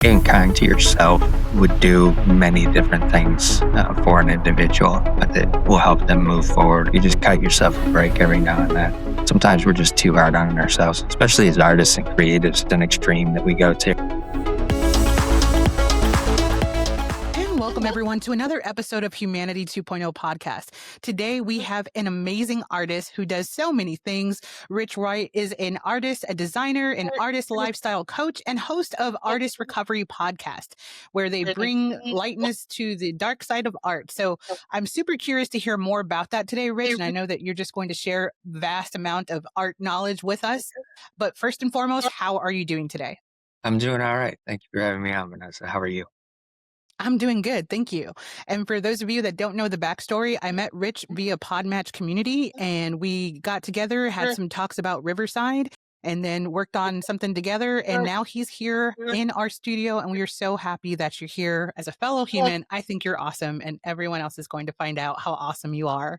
Being kind to yourself would do many different things for an individual that will help them move forward. You just cut yourself a break every now and then. Sometimes we're just too hard on ourselves, especially as artists and creatives. It's an extreme that we go to. And welcome everyone to another episode of Humanity 2.0 podcast. Today we have an amazing artist who does so many things. Rich Wright is an artist, a designer, an artist lifestyle coach, and host of Artist Recovery Podcast, where they bring lightness to the dark side of art. So I'm super curious to hear more about that today, Rich. And I know that you're just going to share vast amount of art knowledge with us. But first and foremost, how are you doing today? I'm doing all right. Thank you for having me on, Vanessa. How are you? I'm doing good. Thank you. And for those of you that don't know the backstory, I met Rich via Podmatch community and we got together, had some talks about Riverside, and then worked on something together. And now he's here in our studio and we are so happy that you're here as a fellow human. I think you're awesome and everyone else is going to find out how awesome you are.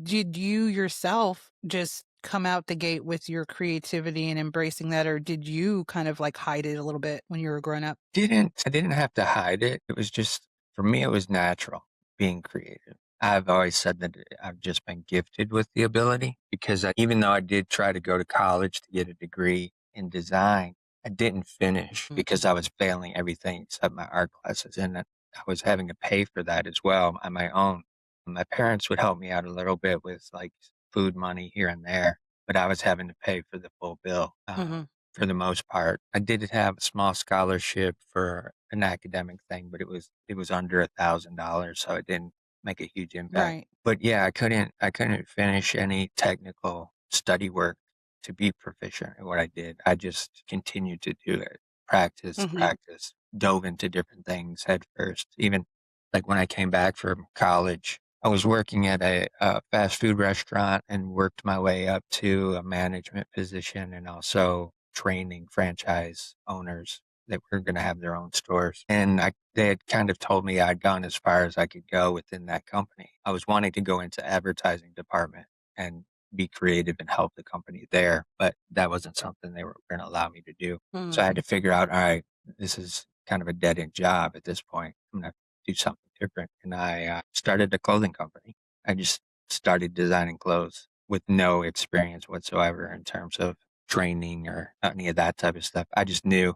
Did you yourself just come out the gate with your creativity and embracing that, or did you kind of like hide it a little bit when you were growing up? I didn't have to hide it. It was just, for me, it was natural being creative. I've always said that I've just been gifted with the ability because even though I did try to go to college to get a degree in design, I didn't finish because I was failing everything except my art classes. And I was having to pay for that as well on my own. My parents would help me out a little bit with like food money here and there, but I was having to pay for the full bill. For the most part. I did have a small scholarship for an academic thing, but it was under $1,000, so it didn't make a huge impact. Right. But yeah, I couldn't finish any technical study work to be proficient at what I did. I just continued to do it, practice, dove into different things head first. Even like when I came back from college, I was working at a fast food restaurant and worked my way up to a management position and also training franchise owners that were going to have their own stores. And they had kind of told me I'd gone as far as I could go within that company. I was wanting to go into advertising department and be creative and help the company there, but that wasn't something they were going to allow me to do. So I had to figure out, all right, this is kind of a dead end job at this point. I'm going to do something different. And I started a clothing company. I just started designing clothes with no experience whatsoever in terms of training or any of that type of stuff. I just knew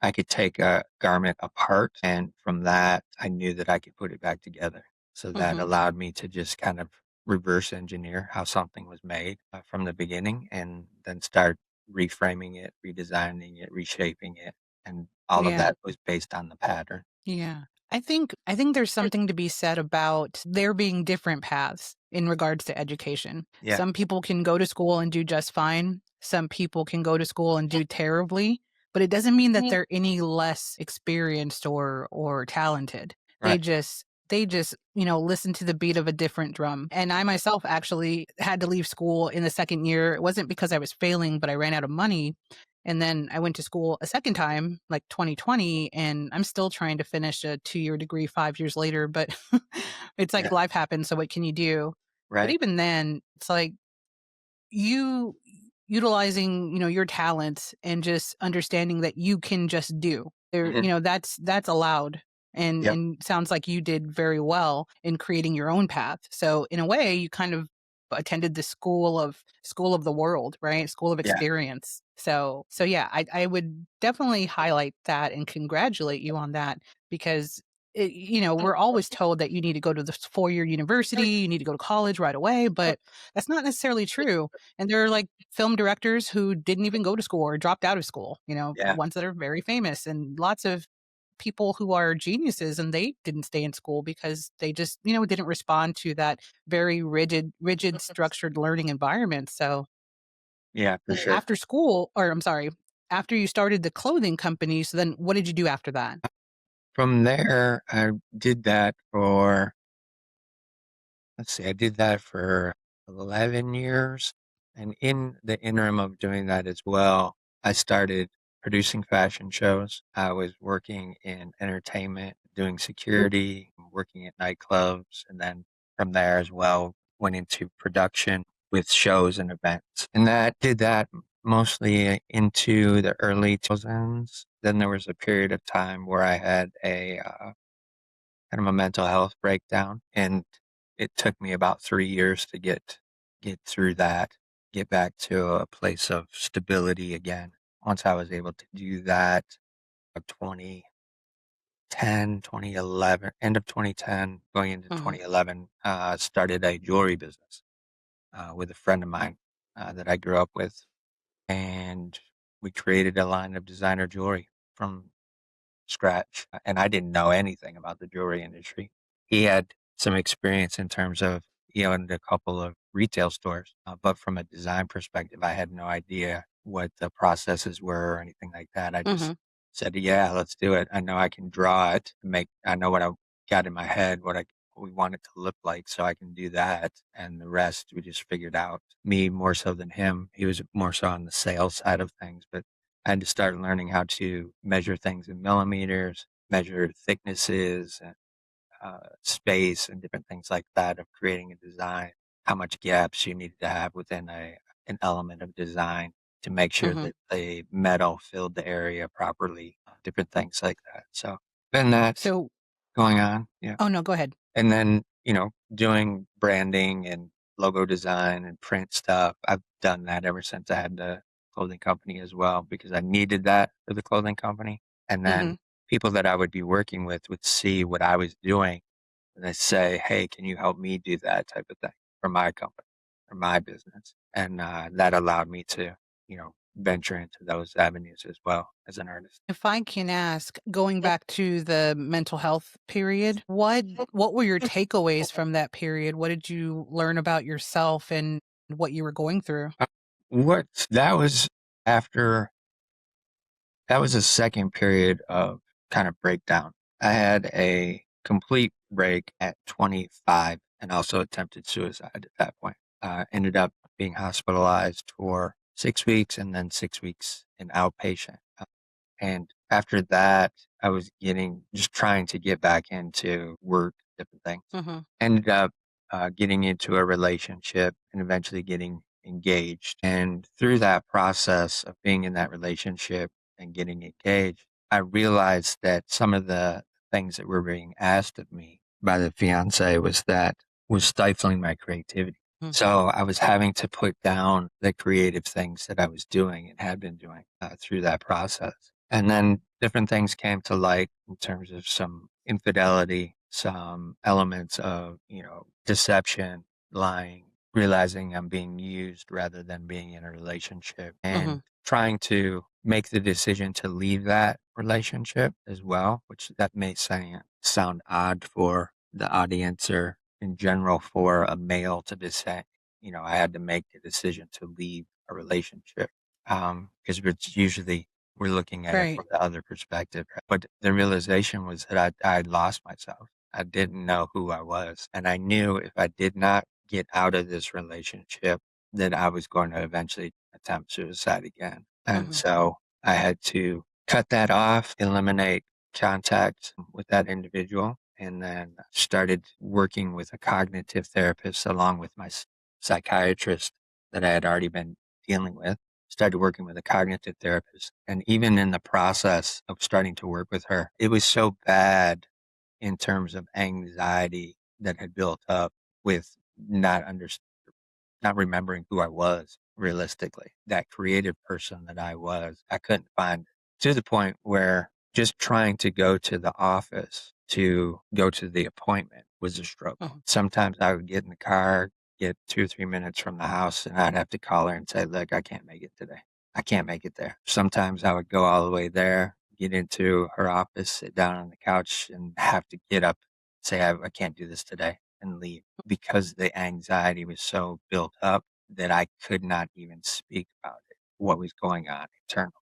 I could take a garment apart, and from that, I knew that I could put it back together. So that allowed me to just kind of reverse engineer how something was made from the beginning and then start reframing it, redesigning it, reshaping it. And all of that was based on the pattern. Yeah. I think there's something to be said about there being different paths in regards to education. Yeah. Some people can go to school and do just fine. Some people can go to school and do terribly, but it doesn't mean that they're any less experienced or talented. Right. They just, listen to the beat of a different drum. And I myself actually had to leave school in the second year. It wasn't because I was failing, but I ran out of money. And then I went to school a second time, like 2020, and I'm still trying to finish a 2-year degree 5 years later, but it's like life happens. So what can you do? But Right. even then, it's like you utilizing, your talents and just understanding that you can just do there, that's allowed. And sounds like you did very well in creating your own path. So in a way, you kind of attended the school of the world, right? School of Yeah. experience. So yeah, I would definitely highlight that and congratulate you on that because we're always told that you need to go to the 4-year university, you need to go to college right away, but that's not necessarily true. And there are like film directors who didn't even go to school or dropped out of school, ones that are very famous, and lots of people who are geniuses and they didn't stay in school because they just, didn't respond to that very rigid, structured learning environment. So Yeah, for sure. after school, or I'm sorry, after you started the clothing company, so then what did you do after that? From there, I did that for, I did that for 11 years. And in the interim of doing that as well, I started producing fashion shows. I was working in entertainment, doing security, working at nightclubs. And then from there as well, went into production with shows and events. And did that mostly into the early 2000s. Then there was a period of time where I had a kind of a mental health breakdown, and it took me about 3 years to get through that, get back to a place of stability again. Once I was able to do that, 2010, 2011, end of 2010, going into Mhm. 2011, started a jewelry business with a friend of mine that I grew up with, and we created a line of designer jewelry from scratch. And I didn't know anything about the jewelry industry. He had some experience in terms of he owned a couple of retail stores, but from a design perspective, I had no idea what the processes were or anything like that. I just Mhm. said, "Yeah, let's do it. I know I can draw it. I know what I got in my head, what we want it to look like, so I can do that." And the rest we just figured out. Me more so than him. He was more so on the sales side of things, but I had to start learning how to measure things in millimeters, measure thicknesses and space and different things like that of creating a design, how much gaps you needed to have within an element of design to make sure Mhm. that the metal filled the area properly, different things like that. So been that So going on, yeah. oh, no, go ahead. And then, doing branding and logo design and print stuff. I've done that ever since I had the clothing company as well because I needed that for the clothing company. And then Mhm. people that I would be working with would see what I was doing and they say, "Hey, can you help me do that type of thing for my company or my business?" And that allowed me to, venture into those avenues as well as an artist. If I can ask, going back to the mental health period, what were your takeaways from that period? What did you learn about yourself and what you were going through? Uh, What that was after That was a second period of kind of breakdown. I had a complete break at 25 and also attempted suicide at that point. Ended up being hospitalized for 6 weeks and then 6 weeks in outpatient. And after that, I was just trying to get back into work, different things. Mhm. Ended up getting into a relationship and eventually getting engaged. And through that process of being in that relationship and getting engaged, I realized that some of the things that were being asked of me by the fiance was stifling my creativity. Mhm. So I was having to put down the creative things that I was doing and had been doing through that process. And then different things came to light in terms of some infidelity, some elements of, deception, lying, realizing I'm being used rather than being in a relationship and Mhm. trying to make the decision to leave that relationship as well, which that may sound odd for the audience or in general for a male to just say, I had to make the decision to leave a relationship. Because it's usually we're looking at it Right. from the other perspective. Right? But the realization was that I'd lost myself. I didn't know who I was. And I knew if I did not get out of this relationship, that I was going to eventually attempt suicide again. And Mhm. so I had to cut that off, eliminate contact with that individual, and then started working with a cognitive therapist along with my psychiatrist that I had already been dealing with. Started working with a cognitive therapist. And even in the process of starting to work with her, it was so bad in terms of anxiety that had built up with not under, not remembering who I was realistically. That creative person that I was, I couldn't find it. To the point where just trying to go to the office to go to the appointment was a struggle. Mhm. Sometimes I would get in the car, get 2 or 3 minutes from the house, and I'd have to call her and say, "Look, I can't make it today. I can't make it there." Sometimes I would go all the way there, get into her office, sit down on the couch, and have to get up, say, I can't do this today, and leave because the anxiety was so built up that I could not even speak about it, what was going on internally.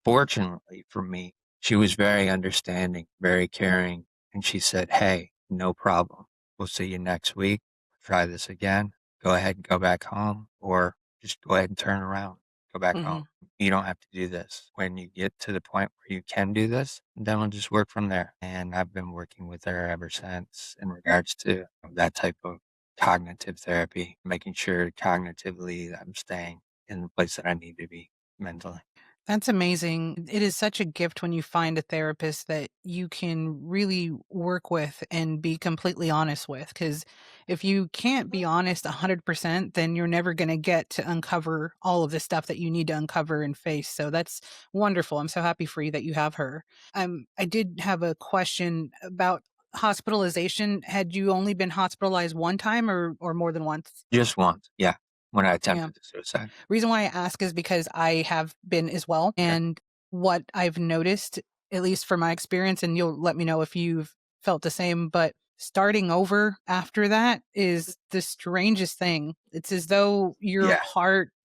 Fortunately for me, she was very understanding, very caring, and she said, "Hey, no problem. We'll see you next week. Try this again. Go ahead and go back home, or just go ahead and turn around. Go back home. Mhm. You don't have to do this. When you get to the point where you can do this, then we'll just work from there." And I've been working with her ever since in regards to that type of cognitive therapy, making sure cognitively that I'm staying in the place that I need to be. mentally. That's amazing. It is such a gift when you find a therapist that you can really work with and be completely honest with. Because if you can't be honest 100%, then you're never going to get to uncover all of the stuff that you need to uncover and face. So that's wonderful. I'm so happy for you that you have her. I did have a question about hospitalization. Had you only been hospitalized one time or more than once? Just once, yeah, when I Yeah. attempted the suicide. Reason why I ask is because I have been as well, Okay. and what I've noticed, at least from my experience, and you'll let me know if you've felt the same, but starting over after that is the strangest thing. It's as though Yeah.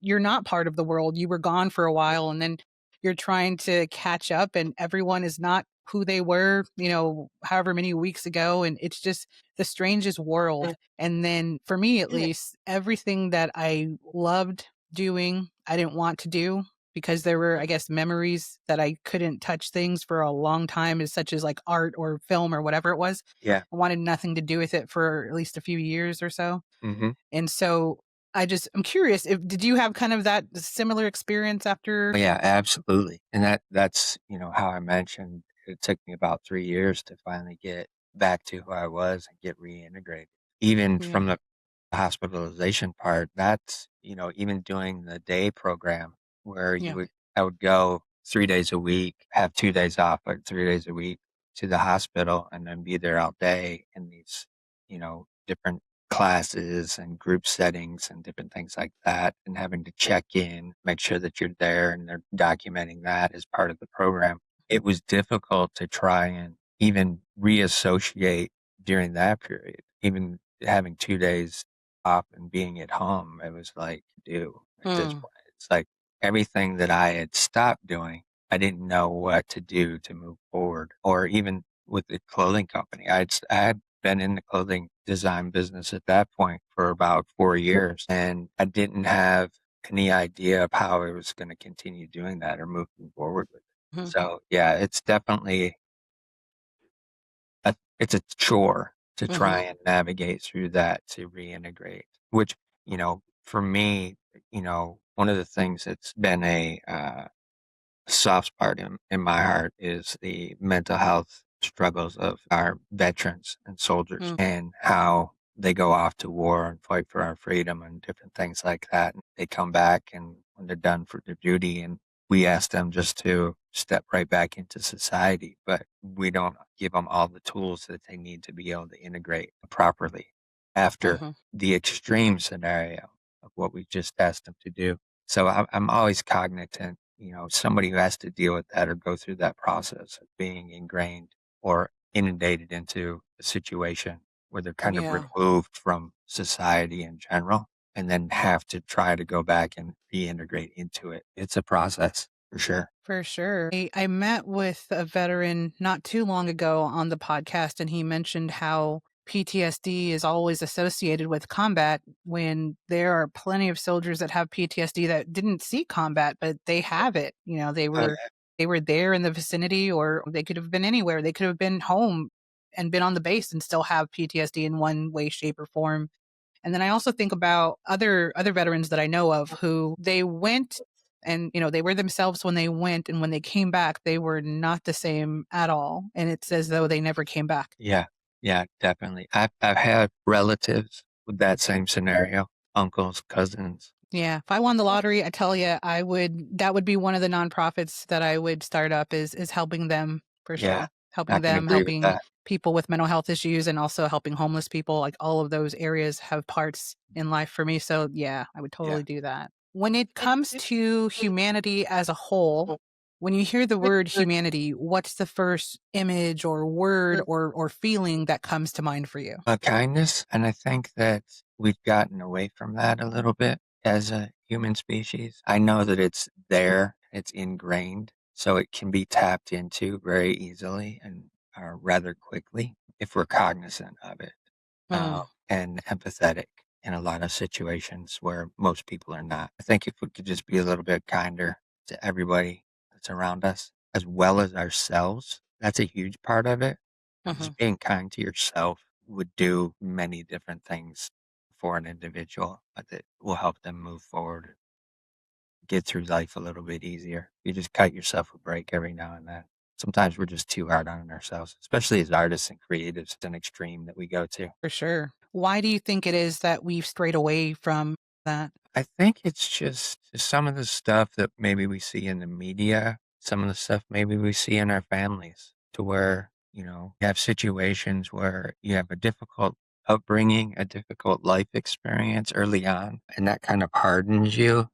you're not part of the world. You were gone for a while, and then you're trying to catch up, and everyone is not who they were, however many weeks ago, and it's just the strangest world. And then for me, at least, everything that I loved doing, I didn't want to do because there were, I guess, memories that I couldn't touch things for a long time, as such as like art or film or whatever it was. Yeah. I wanted nothing to do with it for at least a few years or so. Mhm. And so I'm curious if did you have kind of that similar experience Oh, after? yeah, absolutely, and that's, how I mentioned it took me about 3 years to finally get back to who I was and get reintegrated. Even Yeah. from the hospitalization part, that's, even doing the day program where Yeah. I would go 3 days a week, have 2 days off, but 3 days a week to the hospital and then be there all day in these, different classes and group settings and different things like that, and having to check in, make sure that you're there, and they're documenting that as part of the program. It was difficult to try and even reassociate during that period, even having 2 days off and being at home. It was like, dude, at this Mm, point, it's like everything that I had stopped doing, I didn't know what to do to move forward. Or even with the clothing company, I had been in the clothing design business at that point for about 4 years, and I didn't have any idea of how I was going to continue doing that or moving forward with it. mhm, So yeah, it's definitely it's a chore to mhm, try and navigate through that to reintegrate, which, for me, one of the things that's been a soft spot in my heart is the mental health struggles of our veterans and soldiers mm, and how they go off to war and fight for our freedom and different things like that. And they come back and when they're done for their duty and we ask them just to step right back into society, but we don't give them all the tools that they need to be able to integrate properly after mhm. the extreme scenario of what we just asked them to do. So I'm always cognizant, somebody who has to deal with that or go through that process of being ingrained or inundated into a situation where they're kind of Yeah. removed from society in general and then have to try to go back and reintegrate into it. It's a process for sure. For sure. I met with a veteran not too long ago on the podcast, and he mentioned how PTSD is always associated with combat when there are plenty of soldiers that have PTSD that didn't see combat, but they have it. Oh, They were there in the vicinity or they could have been anywhere. They could have been home and been on the base and still have PTSD in one way, shape, or form. And then I also think about other veterans that I know of who they went and they were themselves when they went and when they came back they were not the same at all and it's as though they never came back. yeah. Yeah, definitely. I've had relatives with that same scenario, uncles, cousins. Yeah, if I won the lottery, I tell you, that would be one of the nonprofits that I would start up is helping them for Yeah, sure. Helping I can them, agree with helping that. people with mental health issues and also helping homeless people, like all of those areas have parts in life for me. So yeah, I would Yeah. totally do that. When it comes to humanity as a whole, when you hear the word humanity, what's the first image or word or feeling that comes to mind for you? Kindness, and I think that we've gotten away from that a little bit as a human species. I know that it's there, it's ingrained, so it can be tapped into very easily and rather quickly if we're cognizant of it Mm, and empathetic in a lot of situations where most people are not. I think if we could just be a little bit kinder to everybody that's around us, as well as ourselves, that's a huge part of it. mhm. Just being kind to yourself would do many different things for an individual that will help them move forward. get through life a little bit easier. You just cut yourself a break every now and then. Sometimes we're just too hard on ourselves, especially as artists and creatives. It's an extreme that we go to. For sure. Why do you think it is that we've strayed away from that? I think it's just some of the stuff that maybe we see in the media, some of the stuff maybe we see in our families, to where, you have situations where you have a difficult upbringing, a difficult life experience early on, and that kind of hardens you,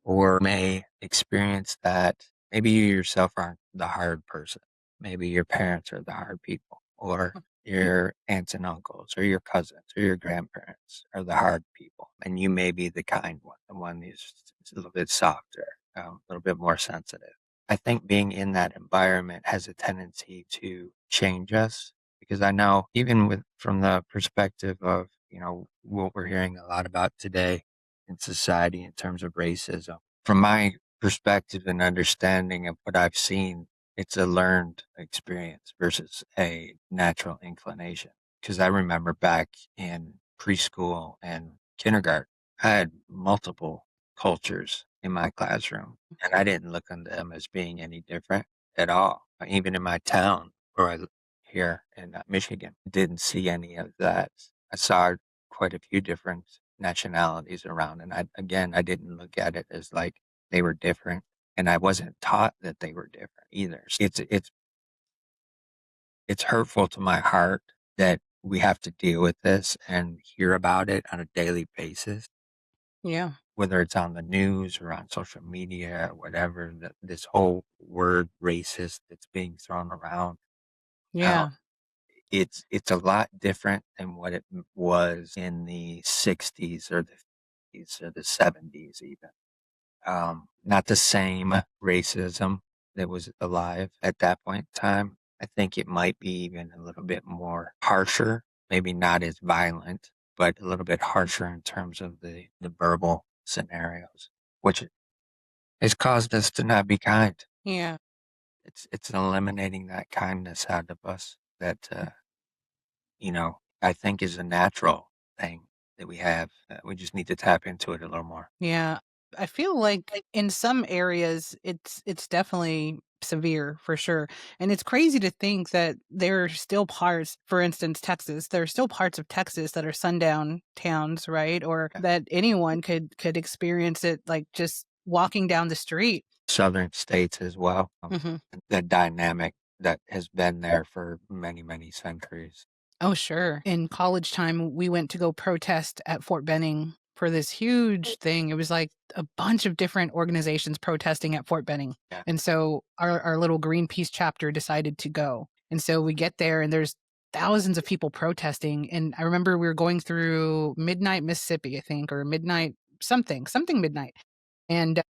or may experience that maybe you yourself aren't the hard person. Maybe your parents are the hard people, or your aunts and uncles, or your cousins, or your grandparents are the hard people. And you may be the kind one, the one who's a little bit softer, a little bit more sensitive. I think being in that environment has a tendency to change us, because I know even from the perspective of, what we're hearing a lot about today in society in terms of racism. From my perspective and understanding of what I've seen, it's a learned experience versus a natural inclination. Because I remember back in preschool and kindergarten, I had multiple cultures in my classroom, and I didn't look on them as being any different at all. Even in my town where here in Michigan, didn't see any of that. I saw quite a few different nationalities around, and I didn't look at it as like they were different, and I wasn't taught that they were different either. It's hurtful to my heart that we have to deal with this and hear about it on a daily basis, Yeah. whether it's on the news or on social media or whatever. This whole word racist that's being thrown around. Um, Yeah. it's a lot different than what it was in the 60s or the 50s or the 70s even. Not the same racism that was alive at that point in time. I think it might be even a little bit more harsher, maybe not as violent, but a little bit harsher in terms of the verbal scenarios, which has caused us to not be kind. Yeah. It's eliminating that kindness out of us that I think is a natural thing that we have. We just need to tap into it a little more. Yeah. I feel like in some areas it's definitely severe for sure. And it's crazy to think that there are still parts, for instance, Texas, there are still parts of Texas that are sundown towns, right? Or Yeah. that anyone could experience it like just walking down the street. Southern states as well. Mhm. The dynamic that has been there for many, many centuries. Oh, sure. In college time, we went to go protest at Fort Benning for this huge thing. It was like a bunch of different organizations protesting at Fort Benning. Yeah. And so our little Greenpeace chapter decided to go. And so we get there and there's thousands of people protesting. And I remember we were going through Midnight, Mississippi, I think, or Midnight something midnight. And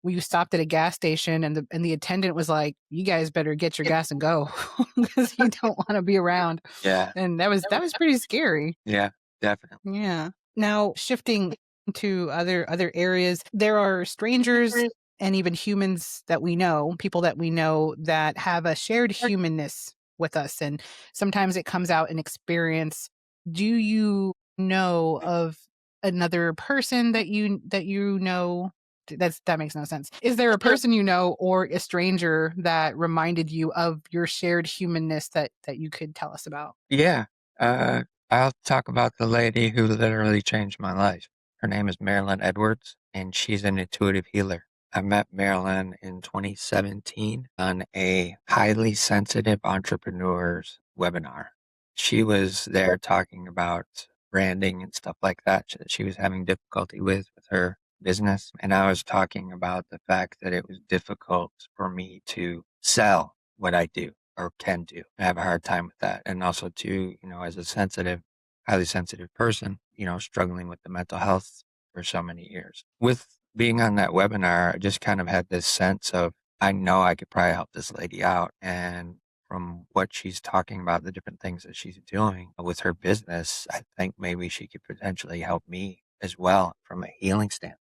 we stopped at a gas station and the attendant was like, "You guys better get your gas and go because you don't want to be around." Yeah. And that was pretty scary. Yeah, definitely. Yeah. Now, shifting to other areas, there are strangers and even humans that we know, people that we know that have a shared humanness with us, and sometimes it comes out in experience. Do you know of another person that you know? That makes no sense. Is there a person you know or a stranger that reminded you of your shared humanness that you could tell us about? Yeah. Uh, I'll talk about the lady who literally changed my life. Her name is Marilyn Edwards, and she's an intuitive healer. I met Marilyn in 2017 on a highly sensitive entrepreneurs webinar. She was there talking about branding and stuff like that she was having difficulty with her business. And I was talking about the fact that it was difficult for me to sell what I do or can do. I have a hard time with that. And also too, as a highly sensitive person, struggling with the mental health for so many years. With being on that webinar, I just kind of had this sense of, I know I could probably help this lady out. And from what she's talking about, the different things that she's doing with her business, I think maybe she could potentially help me as well from a healing standpoint.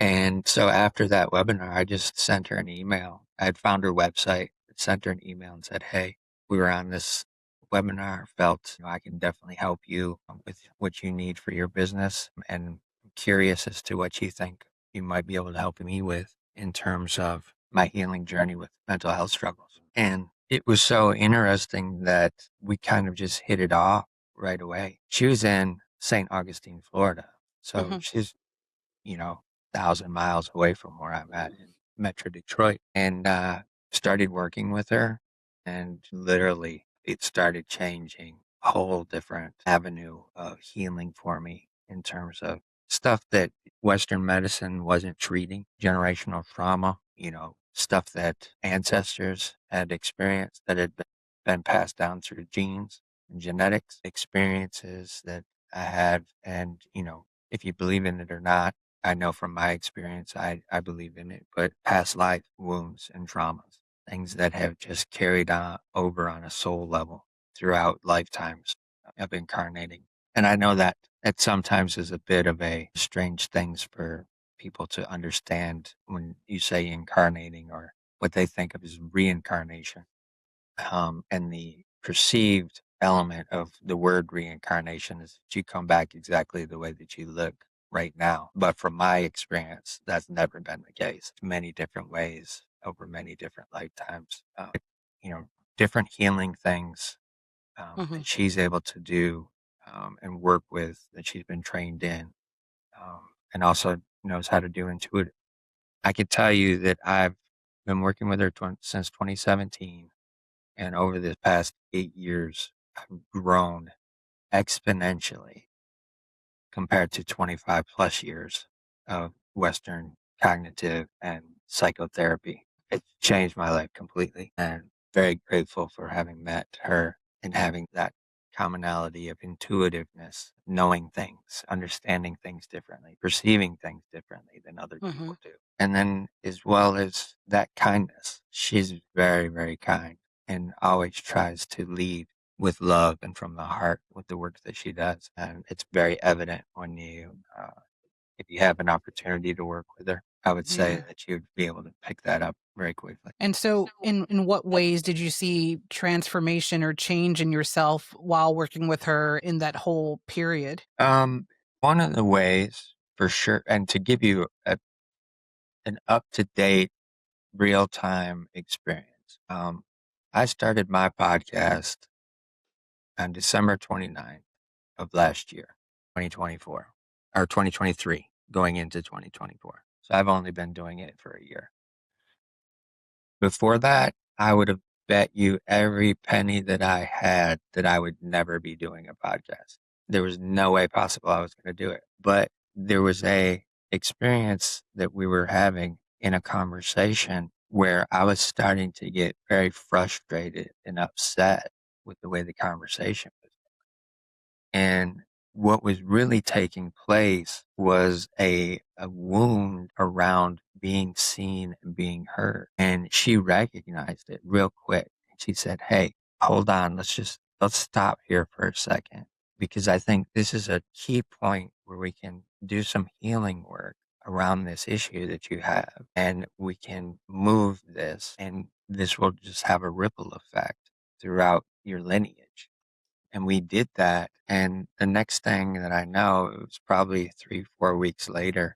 And so after that webinar, I just sent her an email. I had found her website, sent her an email and said, "Hey, we were on this webinar, felt I can definitely help you with what you need for your business, and I'm curious as to what you think you might be able to help me with in terms of my healing journey with mental health struggles. And it was so interesting that we kind of just hit it off right away. She was in St. Augustine, Florida. So Mhm. she's, 1,000 miles away from where I'm at in Metro Detroit. And started working with her, and literally it started changing a whole different avenue of healing for me in terms of stuff that Western medicine wasn't treating, generational trauma, stuff that ancestors had experienced that had been passed down through genes and genetics, experiences that I had. And, if you believe in it or not, I know from my experience, I believe in it, but past life wounds and traumas, things that have just carried on over on a soul level throughout lifetimes of incarnating. And I know that it sometimes is a bit of a strange things for people to understand when you say incarnating, or what they think of as reincarnation. And the perceived element of the word reincarnation is that you come back exactly the way that you look right now. But from my experience, that's never been the case. Many different ways over many different lifetimes. You know, different healing things Mhm. that she's able to do and work with, that she's been trained in, and also knows how to do intuitive. I could tell you that I've been working with her since 2017, and over the past 8 years, I've grown exponentially compared to 25 plus years of Western cognitive and psychotherapy. It changed my life completely, and very grateful for having met her and having that commonality of intuitiveness, knowing things, understanding things differently, perceiving things differently than other Mhm. people do. And then, as well as that kindness, she's very, very kind and always tries to lead with love and from the heart with the work that she does. And it's very evident when if you have an opportunity to work with her, I would say Yeah. that you'd be able to pick that up very quickly. And so in what ways did you see transformation or change in yourself while working with her in that whole period? Um, One of the ways for sure, and to give you an up to date, real time experience, I started my podcast on December 29th of last year, 2024, or 2023, going into 2024. So I've only been doing it for a year. Before that, I would have bet you every penny that I had that I would never be doing a podcast. There was no way possible I was going to do it. But there was a experience that we were having in a conversation where I was starting to get very frustrated and upset with the way the conversation was. And what was really taking place was a wound around being seen and being heard. And she recognized it real quick. She said, "Hey, hold on. Let's stop here for a second, because I think this is a key point where we can do some healing work around this issue that you have. And we can move this, and this will just have a ripple effect throughout your lineage." And we did that, and the next thing that I know, it was probably 3, 4 weeks later,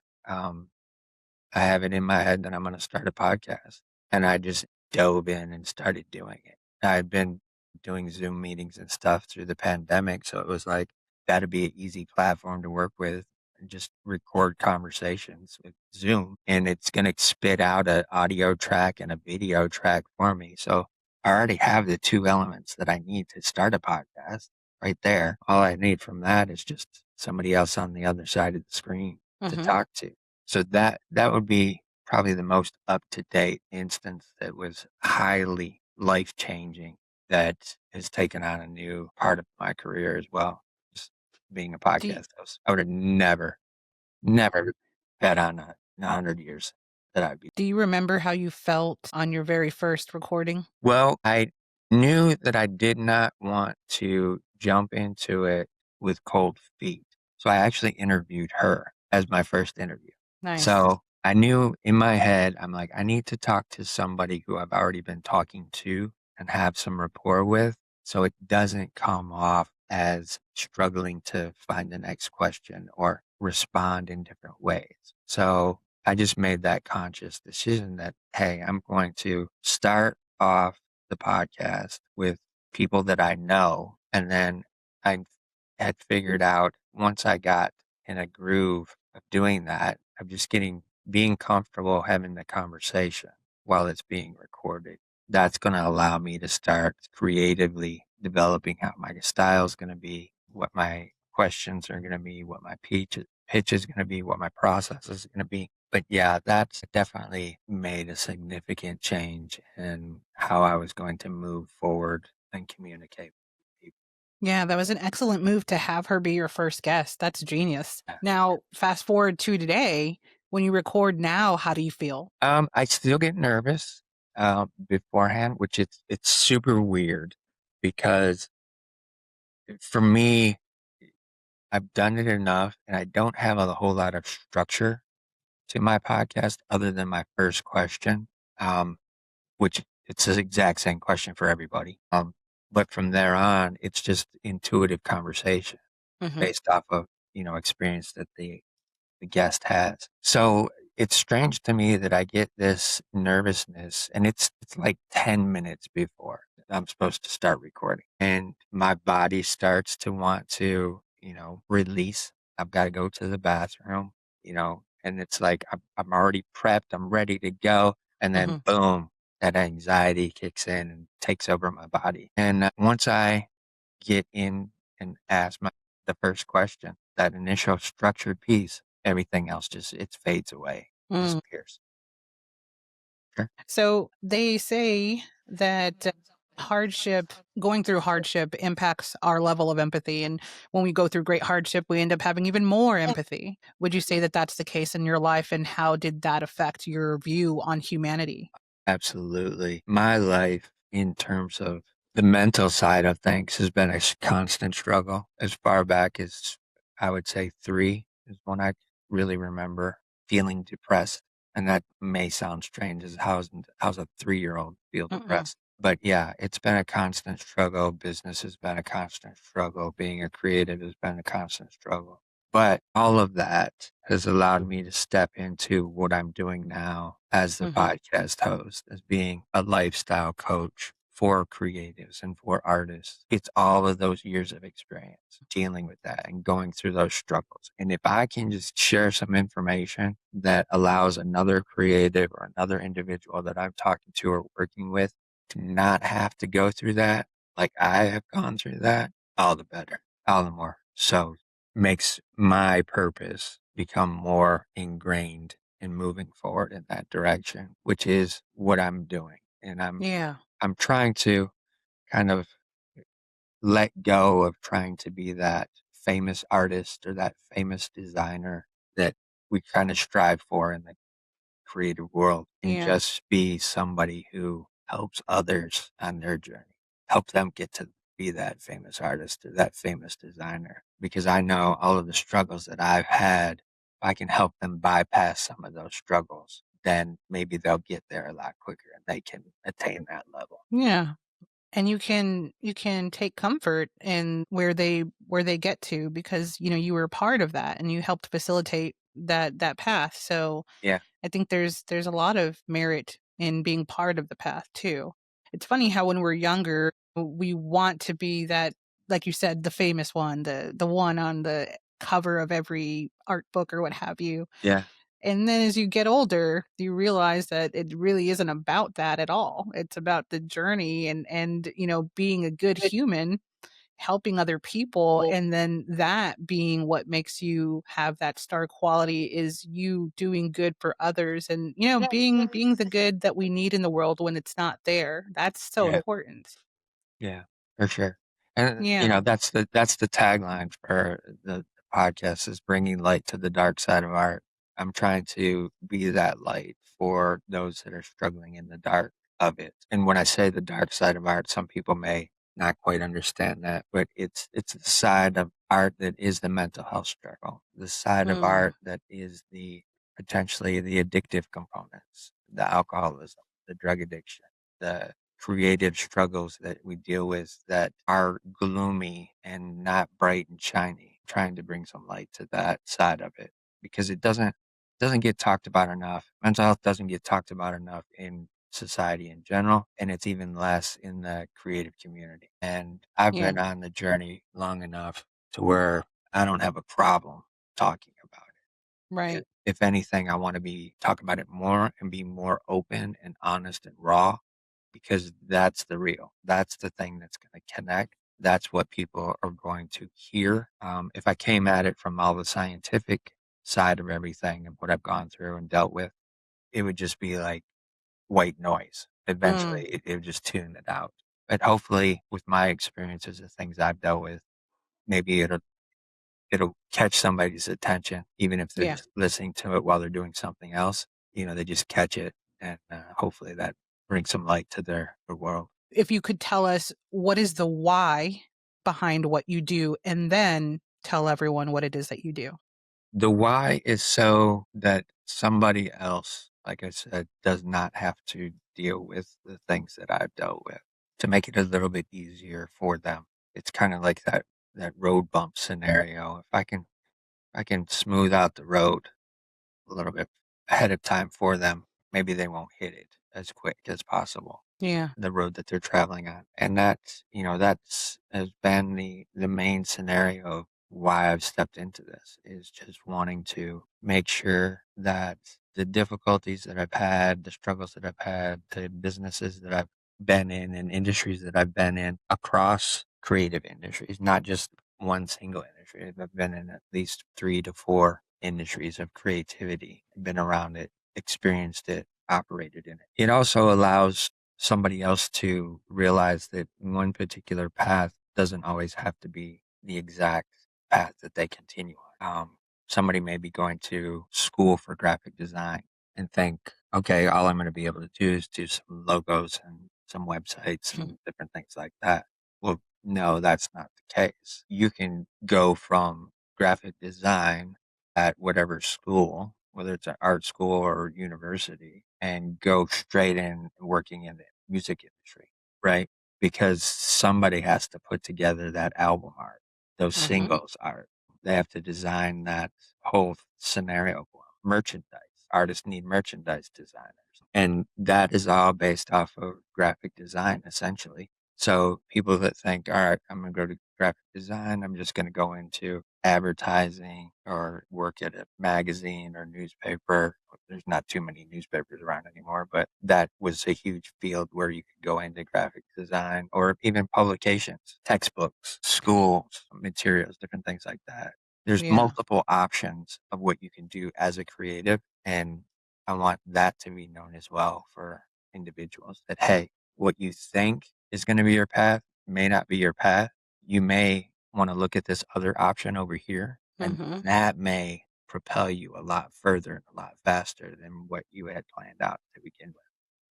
I have it in my head that I'm gonna start a podcast, and I just dove in and started doing it. I'd been doing Zoom meetings and stuff through the pandemic, so it was like, that'd be an easy platform to work with, and just record conversations with Zoom, and it's gonna spit out an audio track and a video track for me. So I already have the 2 elements that I need to start a podcast right there. All I need from that is just somebody else on the other side of the screen to Mhm. talk to. So that would be probably the most up-to-date instance that was highly life-changing, that has taken on a new part of my career as well, just being a Do you, podcast host. I would have never bet on a in 100 years that I'd be. do you remember how you felt on your very first recording? Well, I knew that I did not want to jump into it with cold feet. So I actually interviewed her as my first interview. Nice. So I knew in my head, I'm like, I need to talk to somebody who I've already been talking to and have some rapport with, so it doesn't come off as struggling to find the next question or respond in different ways. So I just made that conscious decision that, hey, I'm going to start off the podcast with people that I know. And then I had figured out once I got in a groove of doing that, of just being comfortable having the conversation while it's being recorded. That's going to allow me to start creatively developing how my style is going to be, what my questions are going to be, what my pitch is going to be, what my process is going to be. But yeah, that's definitely made a significant change in how I was going to move forward and communicate with people. Yeah, that was an excellent move to have her be your first guest. That's genius. Now, fast forward to today, when you record now, how do you feel? I still get nervous beforehand, which it's super weird because for me, I've done it enough, and I don't have a whole lot of structure to my podcast other than my first question, which it's the exact same question for everybody. But from there on, it's just intuitive conversation Mhm, based off of experience that the guest has. So it's strange to me that I get this nervousness, and it's like 10 minutes before I'm supposed to start recording, and my body starts to want to release. I've got to go to the bathroom, and it's like I'm already prepped, I'm ready to go, and then mhm, boom, that anxiety kicks in and takes over my body. And once I get in and ask the first question, that initial structured piece, everything else just it fades away, mm. disappears. Sure. So, they say that going through hardship impacts our level of empathy, and when we go through great hardship, we end up having even more empathy. Would you say that that's the case in your life, and how did that affect your view on humanity? Absolutely. My life in terms of the mental side of things has been a constant struggle as far back as I would say 3 is when I really remember feeling depressed. And that may sound strange as how's a 3-year-old feel Mm-mm. depressed. But yeah, it's been a constant struggle. Business has been a constant struggle. Being a creative has been a constant struggle. But all of that has allowed me to step into what I'm doing now as the Mhm. podcast host, as being a lifestyle coach for creatives and for artists. It's all of those years of experience dealing with that and going through those struggles. And if I can just share some information that allows another creative or another individual that I'm talking to or working with to not have to go through that, like I have gone through that, all the better, all the more. So makes my purpose become more ingrained in moving forward in that direction, which is what I'm doing. And Yeah. I'm trying to kind of let go of trying to be that famous artist or that famous designer that we kind of strive for in the creative world and Yeah. just be somebody who helps others on their journey, help them get to be that famous artist or that famous designer. Because I know all of the struggles that I've had, if I can help them bypass some of those struggles, then maybe they'll get there a lot quicker and they can attain that level. Yeah. And you can take comfort in where they get to, because, you were a part of that and you helped facilitate that path. So, Yeah. I think there's a lot of merit in being part of the path too. It's funny how when we're younger, we want to be that, like you said, the famous one, the one on the cover of every art book or what have you. Yeah. And then as you get older, you realize that it really isn't about that at all. It's about the journey and being a good human, helping other people, and then that being what makes you have that star quality is you doing good for others, and being the good that we need in the world when it's not there. That's so Yeah. important. Yeah, for sure. And, Yeah. that's the tagline for the podcast is bringing light to the dark side of art. I'm trying to be that light for those that are struggling in the dark of it. And when I say the dark side of art, some people may not quite understand that, but it's the side of art that is the mental health struggle, the side of Mm, art that is the potentially the addictive components, the alcoholism, the drug addiction, the creative struggles that we deal with that are gloomy and not bright and shiny, trying to bring some light to that side of it because it doesn't. doesn't get talked about enough. Mental health doesn't get talked about enough in society in general, and it's even less in the creative community. And I've Yeah. been on the journey long enough to where I don't have a problem talking about it. Right. If anything, I want to be talk about it more and be more open and honest and raw because that's the real. That's the thing that's going to connect. That's what people are going to hear. If I came at it from all the scientific side of everything and what I've gone through and dealt with, it would just be like white noise. Eventually, Mm, it would just tune it out. But hopefully, with my experiences, the things I've dealt with, maybe it'll catch somebody's attention, even if they're yeah. just listening to it while they're doing something else. They just catch it, and hopefully that brings some light to their world. If you could tell us what is the why behind what you do, and then tell everyone what it is that you do. The why is so that somebody else, like I said, does not have to deal with the things that I've dealt with to make it a little bit easier for them. It's kind of like that road bump scenario. If I can smooth out the road a little bit ahead of time for them, maybe they won't hit it as quick as possible, Yeah. the road that they're traveling on. And that's has been the main scenario of why I've stepped into this is just wanting to make sure that the difficulties that I've had, the struggles that I've had, the businesses that I've been in and industries that I've been in across creative industries, not just one single industry. I've been in at least 3 to 4 industries of creativity, been around it, experienced it, operated in it. It also allows somebody else to realize that one particular path doesn't always have to be the exact path that they continue on. Somebody may be going to school for graphic design and think, okay, all I'm going to be able to do is do some logos and some websites and different things like that. Well, no, that's not the case. You can go from graphic design at whatever school, whether it's an art school or university, and go straight in working in the music industry, right? Because somebody has to put together that album art, those Mhm. singles art. They have to design that whole scenario for 'em. Merchandise. Artists need merchandise designers. And that is all based off of graphic design, essentially. So people that think, all right, I'm going to go to graphic design, I'm just going to go into advertising or work at a magazine or newspaper. There's not too many newspapers around anymore, but that was a huge field where you could go into graphic design or even publications, textbooks, schools, materials, different things like that. There's Yeah. multiple options of what you can do as a creative. And I want that to be known as well for individuals that, hey, what you think is going to be your path may not be your path. You may want to look at this other option over here, and Mhm. that may propel you a lot further and a lot faster than what you had planned out to begin with.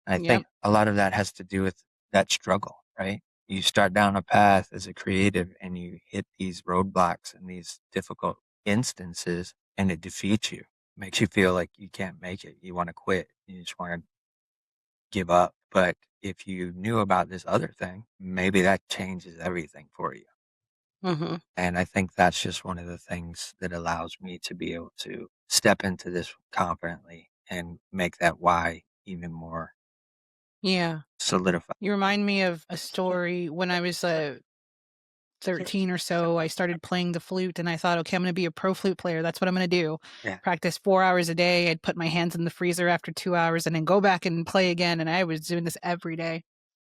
And I Yep. think a lot of that has to do with that struggle, right? You start down a path as a creative and you hit these roadblocks and these difficult instances, and it defeats you, makes you feel like you can't make it. You want to quit. You just want to give up. But if you knew about this other thing, maybe that changes everything for you. Mhm. And I think that's just one of the things that allows me to be able to step into this confidently and make that why even more Yeah. solidified. You remind me of a story when I was 13 or so. I started playing the flute and I thought, okay, I'm going to be a pro flute player. That's what I'm going to do. Yeah. Practice 4 hours a day. I'd put my hands in the freezer after 2 hours and then go back and play again. And I was doing this every day,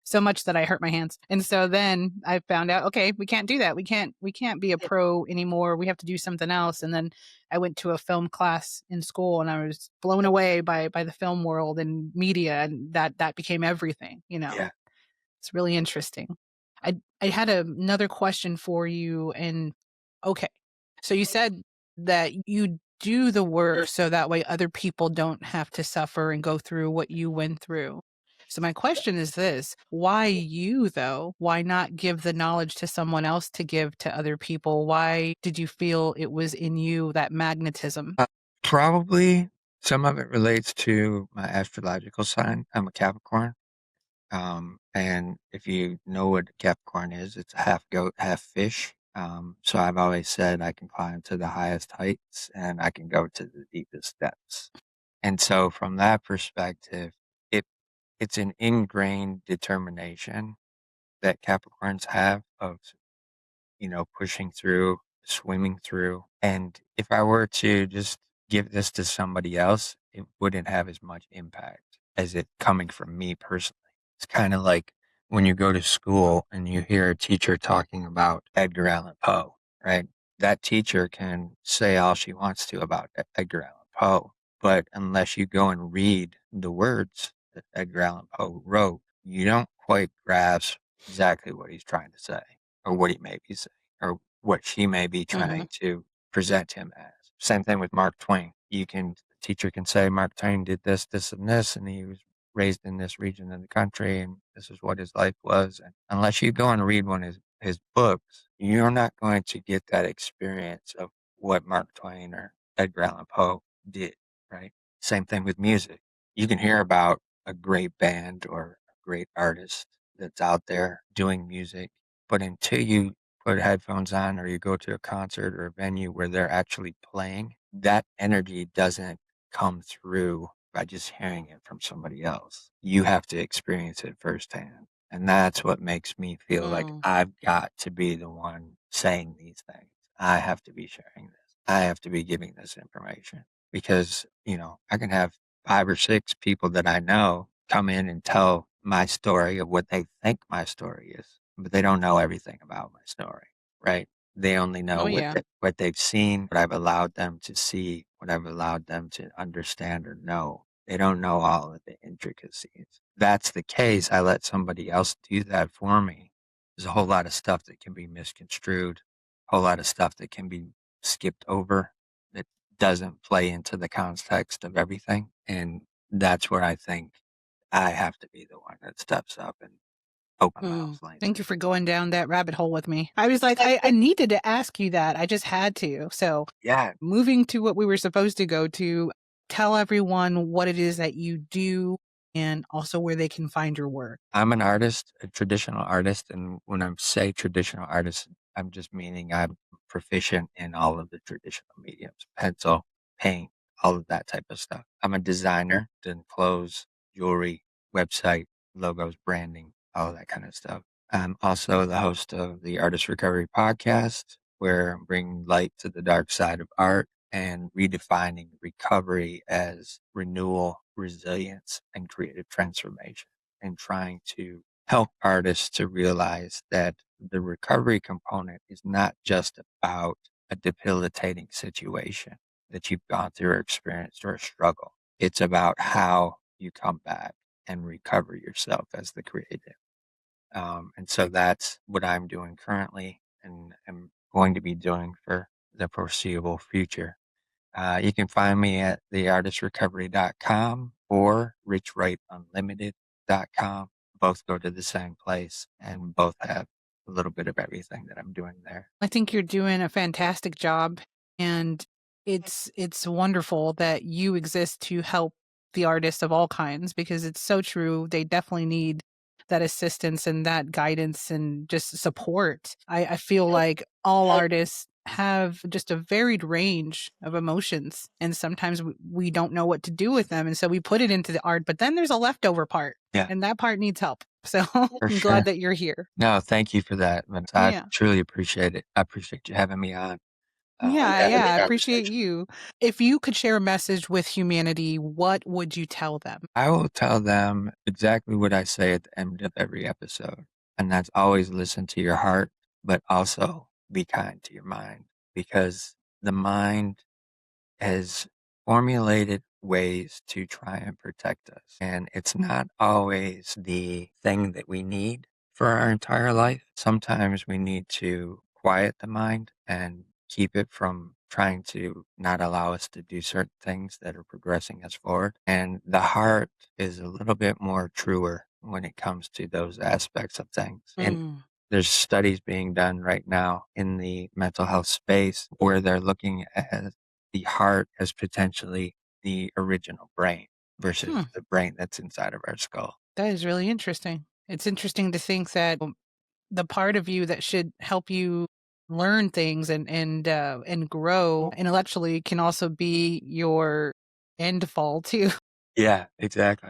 so much that I hurt my hands. And so then I found out, okay, we can't do that. We can't be a pro anymore. We have to do something else. And then I went to a film class in school and I was blown away by the film world and media, and that became everything, you know. Yeah. It's really interesting. I had another question for you, and okay. So you said that you do the work so that way other people don't have to suffer and go through what you went through. So my question is this, why you though? Why not give the knowledge to someone else to give to other people? Why did you feel it was in you, that magnetism? Uh, Probably some of it relates to my astrological sign. I'm a Capricorn. And if you know what Capricorn is, it's a half goat, half fish. So I've always said I can climb to the highest heights and I can go to the deepest depths. And so from that perspective, it it's an ingrained determination that Capricorns have of, pushing through, swimming through. And if I were to just give this to somebody else, it wouldn't have as much impact as it coming from me personally. It's kind of like when you go to school and you hear a teacher talking about Edgar Allan Poe, right? That teacher can say all she wants to about Edgar Allan Poe, but unless you go and read the words that Edgar Allan Poe wrote, you don't quite grasp exactly what he's trying to say or what he may be saying or what she may be Mhm. trying to present him as. Same thing with Mark Twain. The teacher can say Mark Twain did this, this, and this, and he was raised in this region of the country, and this is what his life was. And unless you go and read one of his books, you're not going to get that experience of what Mark Twain or Edgar Allan Poe did, right? Same thing with music. You can hear about a great band or a great artist that's out there doing music, but until you put headphones on or you go to a concert or a venue where they're actually playing, that energy doesn't come through by just hearing it from somebody else. You have to experience it firsthand. And that's what makes me feel like Mm. I've got to be the one saying these things. I have to be sharing this. I have to be giving this information because, I can have 5 or 6 people that I know come in and tell my story of what they think my story is, but they don't know everything about my story, right? They only know Oh, yeah. what they've seen, what I've allowed them to see, what I've allowed them to understand or know. They don't know all of the intricacies. That's the case. I let somebody else do that for me. There's a whole lot of stuff that can be misconstrued, a whole lot of stuff that can be skipped over that doesn't play into the context of everything. And that's where I think I have to be the one that steps up and open my Mm. house lanes. Thank you for going down that rabbit hole with me. I was like, I needed to ask you that. I just had to. So, Yeah, moving to what we were supposed to go to, tell everyone what it is that you do and also where they can find your work. I'm an artist, a traditional artist, and when I say traditional artist, I'm just meaning I'm proficient in all of the traditional mediums, pencil, paint, all of that type of stuff. I'm a designer, done clothes, jewelry, website, logos, branding, all of that kind of stuff. I'm also the host of the Artist Recovery Podcast, where I'm bringing light to the dark side of art and redefining recovery as renewal, resilience, and creative transformation and trying to help artists to realize that the recovery component is not just about a debilitating situation that you've gone through or experienced or a struggle. It's about how you come back and recover yourself as the creative. And so that's what I'm doing currently and am going to be doing for the foreseeable future. You can find me at theartistrecovery.com or richwrightunlimited.com. Both go to the same place and both have a little bit of everything that I'm doing there. I think you're doing a fantastic job, and it's wonderful that you exist to help the artists of all kinds because it's so true. They definitely need that assistance and that guidance and just support. I feel like all artists have just a varied range of emotions, and sometimes we don't know what to do with them, and so we put it into the art. But then there's a leftover part, Yeah, and that part needs help. So for I'm glad sure. that you're here. No, thank you for that. Vince. I Yeah. truly appreciate it. I appreciate you having me on and Yeah, having yeah, the I appreciate conversation. you. If you could share a message with humanity, what would you tell them? I will tell them exactly what I say at the end of every episode, and that's always listen to your heart, but also be kind to your mind because the mind has formulated ways to try and protect us. And it's not always the thing that we need for our entire life. Sometimes we need to quiet the mind and keep it from trying to not allow us to do certain things that are progressing us forward. And the heart is a little bit more truer when it comes to those aspects of things. And Mm, there's studies being done right now in the mental health space where they're looking at the heart as potentially the original brain hmm, versus the brain that's inside of our skull. that is really interesting. It's interesting to think that the part of you that should help you learn things and grow intellectually can also be your end fall too. Yeah, exactly.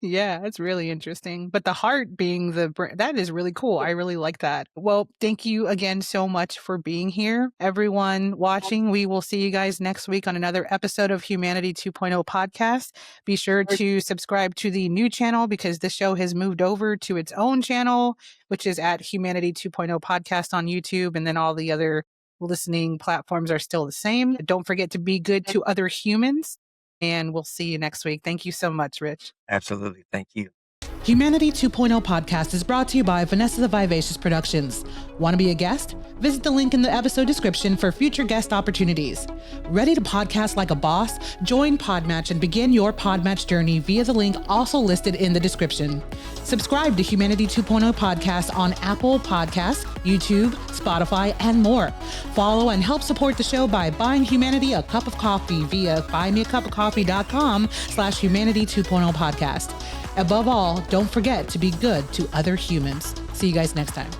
Yeah, that's really interesting. But the heart being that is really cool. I really like that. Well, thank you again so much for being here. Everyone watching, we will see you guys next week on another episode of Humanity 2.0 podcast. Be sure to subscribe to the new channel because this show has moved over to its own channel, which is at Humanity 2.0 podcast on YouTube. And then all the other listening platforms are still the same. Don't forget to be good to other humans. And we'll see you next week. Thank you so much, Rich. Absolutely. Thank you. Humanity 2.0 podcast is brought to you by Vanessa the Vivacious Productions. Want to be a guest? Visit the link in the episode description for future guest opportunities. Ready to podcast like a boss? Join Podmatch and begin your Podmatch journey via the link also listed in the description. Subscribe to Humanity 2.0 podcast on Apple Podcasts, YouTube, Spotify, and more. Follow and help support the show by buying Humanity a cup of coffee via buymeacupofcoffee.com/Humanity 2.0 podcast. Above all, don't forget to be good to other humans. See you guys next time.